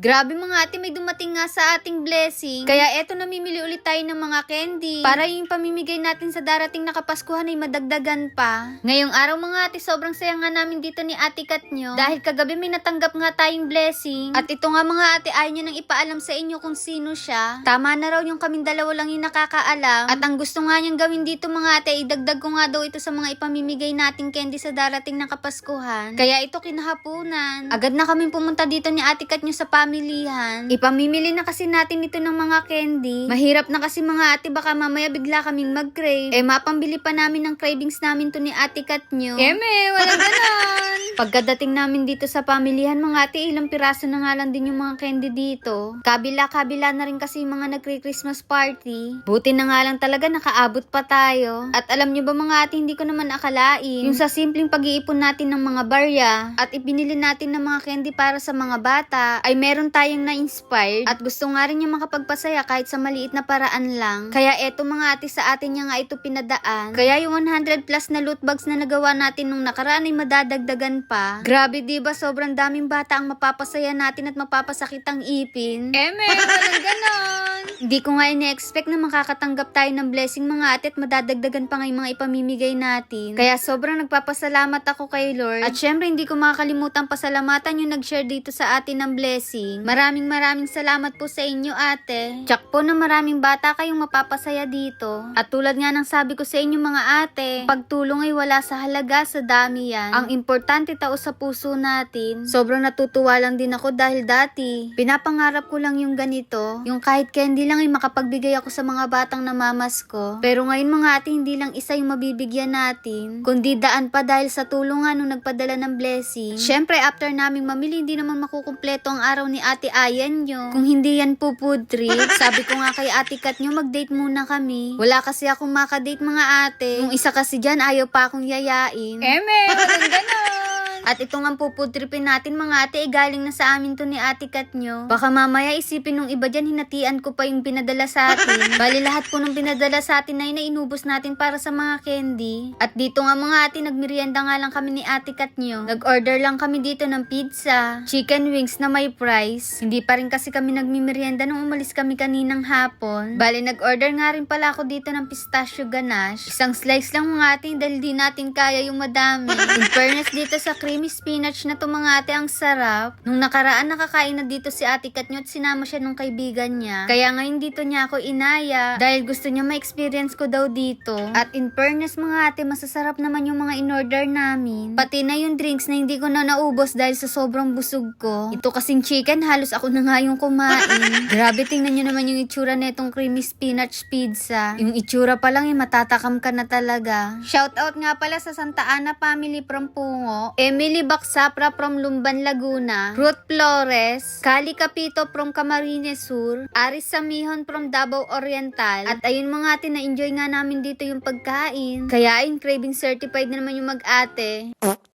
Grabe mga ate, may dumating nga sa ating blessing. Kaya eto, namimili ulit tayo ng mga candy. Para yung pamimigay natin sa darating na Kapaskuhan ay madagdagan pa. Ngayong araw mga ate, sobrang saya nga namin dito ni Ate Kat nyo. Dahil kagabi may natanggap nga tayong blessing. At ito nga mga ate, ayaw niya nang ipaalam sa inyo kung sino siya. Tama na raw yung kaming dalawa lang yung nakakaalam. At ang gusto nga niyang gawin dito mga ate, idagdag ko nga daw ito sa mga ipamimigay nating candy sa darating na Kapaskuhan. Kaya ito kinahapunan. Agad na kaming pumunta dito ni Ate Kat nyo sa pamilihan. Ipamimili na kasi natin ito ng mga candy. Mahirap na kasi mga ate, baka mamaya bigla kaming mag-crave. Mapambili pa namin ng cravings namin to ni Ate Kat nyo. Walang ganon. Pagkadating namin dito sa pamilihan mga ate, ilang piraso na nga lang din yung mga candy dito. Kabila-kabila na rin kasi yung mga nagre-Christmas party. Buti na nga lang talaga nakaabot pa tayo. At alam nyo ba mga ate, hindi ko naman akalain yung sa simpleng pag-iipon natin ng mga barya at ibinili natin ng mga candy para sa mga bata ay meron tayong na-inspired at gusto nga rin yung makapagpasaya kahit sa maliit na paraan lang. Kaya eto mga ate, sa atin niya nga ito pinadaan. Kaya yung 100 plus na loot bags na nagawa natin nung nakaraan ay madadagdagan pa. Grabe diba, sobrang daming bata ang mapapasaya natin at mapapasakit ang ipin. Walang ganon. Hindi ko nga ine-expect na makakatanggap tayo ng blessing mga ate at madadagdagan pa nga yung mga ipamimigay natin. Kaya sobrang nagpapasalamat ako kay Lord. At syempre hindi ko makakalimutan pasalamatan yung nag-share dito sa atin ng blessing. Maraming salamat po sa inyo ate. Tsak po na maraming bata kayong mapapasaya dito. At tulad nga ng sabi ko sa inyo mga ate, pagtulong ay wala sa halaga, sa dami yan. Ang importante tao sa puso natin. Sobrang natutuwa lang din ako dahil dati, pinapangarap ko lang yung ganito. Yung kahit candy lang ay makapagbigay ako sa mga batang namamas ko. Pero ngayon mga ate, hindi lang isa yung mabibigyan natin, kundi daan pa dahil sa tulungan nung nagpadala ng blessing. Syempre after naming mamili, hindi naman makukumpleto ang araw ni Ate Ayan nyo kung hindi yan po food trip. Sabi ko nga kay Ate Kat nyo, mag-date muna kami. Wala kasi akong makadate mga ate. Yung isa kasi dyan, ayaw pa akong yayain. Walang ganon. At ito nga po food tripin natin mga ate, galing na sa amin to ni Ate Kat nyo. Baka mamaya isipin nung iba dyan, hinatian ko pa yung pinadala sa atin. Bali lahat po nung pinadala sa atin ay nainubos natin para sa mga candy. At dito nga mga ate, nagmerienda nga lang kami ni Ate Kat nyo. Nag-order lang kami dito ng pizza, chicken wings na may price. Hindi pa rin kasi kami nagmimerienda nung umalis kami kaninang hapon. Bali nag-order nga rin pala ako dito ng pistachio ganache. Isang slice lang mga ate dahil di natin kaya yung madami. In fairness dito sa creamy spinach na to mga ate, ang sarap. Nung nakaraan nakakain na dito si Ate Kat nyo at sinama siya nung kaibigan niya. Kaya ngayon dito niya ako inaya dahil gusto niya ma-experience ko daw dito. At in fairness mga ate, masasarap naman yung mga in-order namin. Pati na yung drinks na hindi ko na naubos dahil sa sobrang busog ko. Ito kasing chicken, halos ako na nga yung kumain. Grabe, tingnan nyo naman yung itsura na itong creamy spinach pizza. Yung itsura pa lang matatakam ka na talaga. Shoutout nga pala sa Santa Ana family from Pungo, Emily Baksapra from Lumban, Laguna, Ruth Flores, Kali Capito from Camarines Sur, Aris Samihon from Davao Oriental. At ayun mga ate, na-enjoy nga namin dito yung pagkain. Kaya ayun, craving certified na naman yung mag-ate.